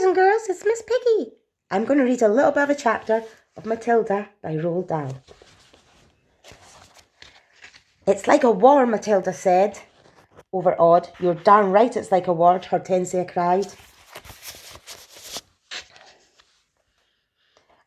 and girls, it's Miss Piggy. I'm going to read a little bit of a chapter of Matilda by Roald Dahl. It's like a war, Matilda said, overawed. You're darn right it's like a war, Hortensia cried.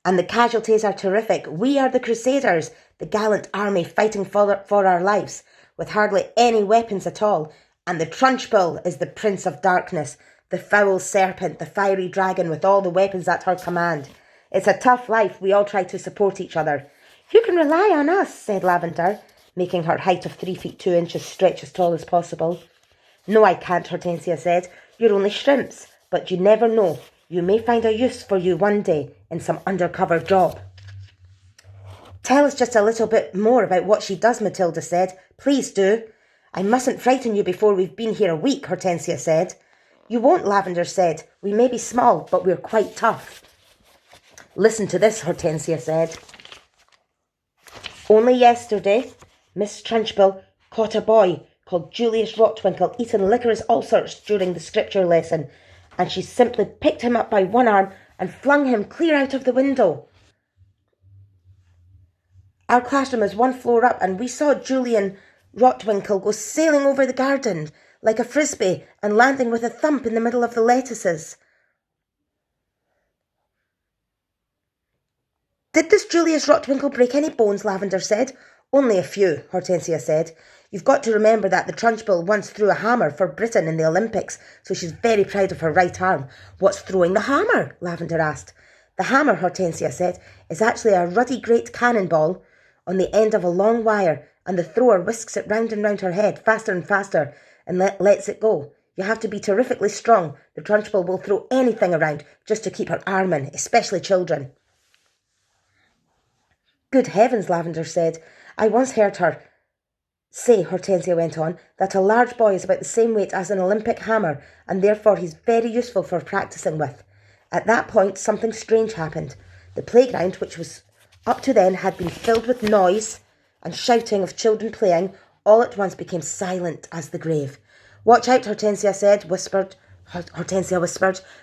And the casualties are terrific. We are the Crusaders, the gallant army fighting for our lives, with hardly any weapons at all. And the Trenchbull is the prince of darkness, the foul serpent, the fiery dragon with all the weapons at her command. It's a tough life. We all try to support each other. You can rely on us, said Lavender, making her height of 3 feet 2 inches stretch as tall as possible. No, I can't, Hortensia said. You're only shrimps, but you never know. You may find a use for you one day in some undercover job. Tell us just a little bit more about what she does, Matilda said. Please do. I mustn't frighten you before we've been here a week, Hortensia said. You won't, Lavender said. We may be small, but we're quite tough. Listen to this, Hortensia said. Only yesterday, Miss Trenchbull caught a boy called Julius Rotwinkle eating licorice ulcers during the scripture lesson, and she simply picked him up by one arm and flung him clear out of the window. Our classroom is 1 floor up, and we saw Julian Rotwinkle go sailing over the garden like a frisbee and landing with a thump in the middle of the lettuces. Did this Julius Rotwinkle break any bones? Lavender said. Only a few, Hortensia said. You've got to remember that the Trenchbull once threw a hammer for Britain in the Olympics, so she's very proud of her right arm. What's throwing the hammer? Lavender asked. The hammer, Hortensia said, is actually a ruddy great cannonball on the end of a long wire, and the thrower whisks it round and round her head, faster and faster, and lets it go. You have to be terrifically strong. The Trenchbull will throw anything around just to keep her arm in, especially children. Good heavens, Lavender said. I once heard her say, Hortensia went on, that a large boy is about the same weight as an Olympic hammer, and therefore he's very useful for practising with. At that point, something strange happened. The playground, which was up to then had been filled with noise and shouting of children playing, all at once became silent as the grave. Watch out, Hortensia whispered.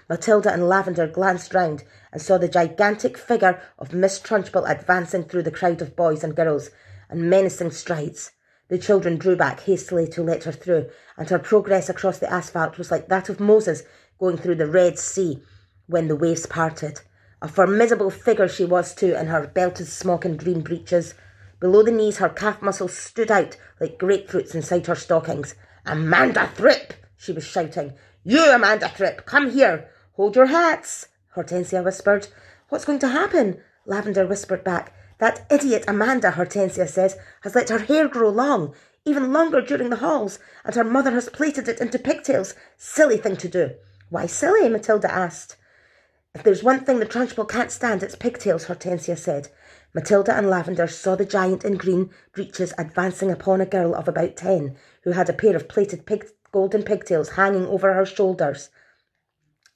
Matilda and Lavender glanced round and saw the gigantic figure of Miss Trenchbull advancing through the crowd of boys and girls in menacing strides. The children drew back hastily to let her through, and her progress across the asphalt was like that of Moses going through the Red Sea when the waves parted. A formidable figure she was too, in her belted smock and green breeches. Below the knees her calf muscles stood out like grapefruits inside her stockings. Amanda Thripp, she was shouting. You, Amanda Thripp, come here. Hold your hats, Hortensia whispered. What's going to happen? Lavender whispered back. That idiot Amanda, Hortensia says, has let her hair grow long, even longer during the halls, and her mother has plaited it into pigtails. Silly thing to do. Why silly? Matilda asked. If there's one thing the Trenchbull can't stand, it's pigtails, Hortensia said. Matilda and Lavender saw the giant in green breeches advancing upon a girl of about 10, who had a pair of plaited golden pigtails hanging over her shoulders.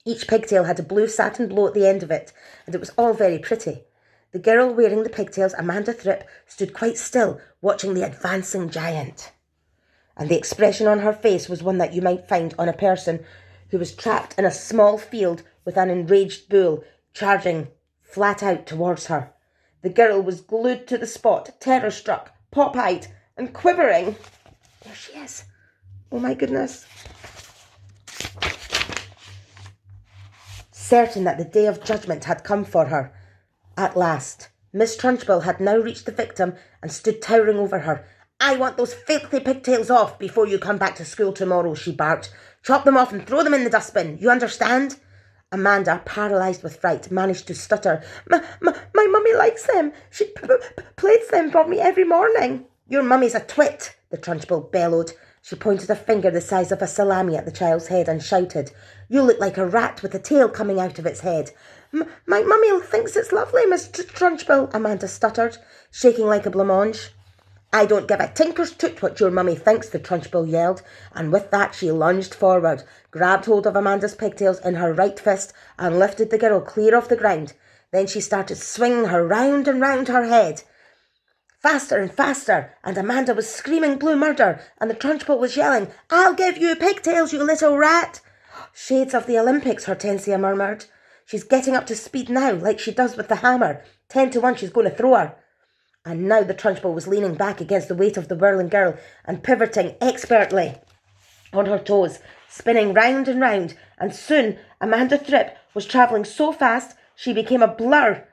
Each pigtail had a blue satin bow at the end of it, and it was all very pretty. The girl wearing the pigtails, Amanda Thripp, stood quite still, watching the advancing giant. And the expression on her face was one that you might find on a person who was trapped in a small field with an enraged bull charging flat out towards her. The girl was glued to the spot, terror-struck, pop-eyed, and quivering. There she is. Oh my goodness. Certain that the day of judgment had come for her. At last, Miss Trenchbull had now reached the victim and stood towering over her. I want those filthy pigtails off before you come back to school tomorrow, she barked. Chop them off and throw them in the dustbin. You understand? Amanda, paralysed with fright, managed to stutter. My mummy likes them. She plaits them for me every morning. Your mummy's a twit, the Trenchbull bellowed. She pointed a finger the size of a salami at the child's head and shouted, You look like a rat with a tail coming out of its head. My mummy thinks it's lovely, Miss Trenchbull, Amanda stuttered, shaking like a blancmange. I don't give a tinker's toot what your mummy thinks, the Trenchbull yelled, and with that she lunged forward, grabbed hold of Amanda's pigtails in her right fist and lifted the girl clear off the ground. Then she started swinging her round and round her head. Faster and faster, and Amanda was screaming blue murder, and the Trenchbull was yelling, I'll give you pigtails, you little rat. Shades of the Olympics, Hortensia murmured. She's getting up to speed now, like she does with the hammer. 10 to 1 she's going to throw her. And now the Trunchbull was leaning back against the weight of the whirling girl and pivoting expertly on her toes, spinning round and round, and soon Amanda Thrip was travelling so fast she became a blur.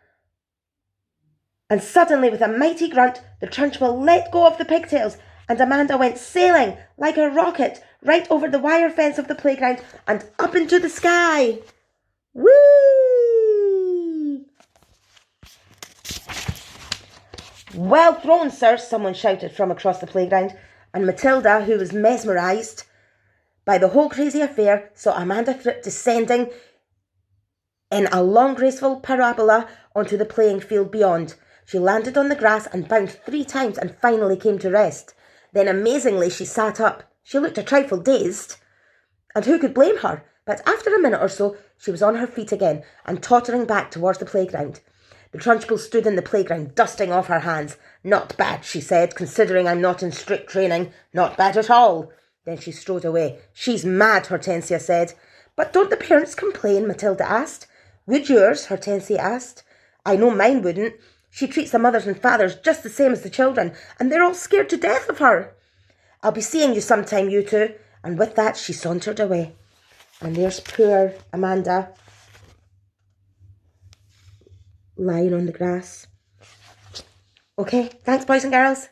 And suddenly, with a mighty grunt, the Trenchbull let go of the pigtails, and Amanda went sailing like a rocket right over the wire fence of the playground and up into the sky. Whee! Well thrown, sir, someone shouted from across the playground, and Matilda, who was mesmerised by the whole crazy affair, saw Amanda Thrip descending in a long, graceful parabola onto the playing field beyond. She landed on the grass and bounced 3 times and finally came to rest. Then, amazingly, she sat up. She looked a trifle dazed, and who could blame her? But after a minute or so, she was on her feet again and tottering back towards the playground. The Trunchbull stood in the playground, dusting off her hands. "Not bad," she said, "considering I'm not in strict training. Not bad at all." Then she strode away. "She's mad," Hortensia said. "But don't the parents complain?" Matilda asked. "Would yours?" Hortensia asked. "I know mine wouldn't. She treats the mothers and fathers just the same as the children, and they're all scared to death of her. I'll be seeing you sometime, you two." And with that, she sauntered away. And there's poor Amanda lying on the grass. Okay, thanks, boys and girls.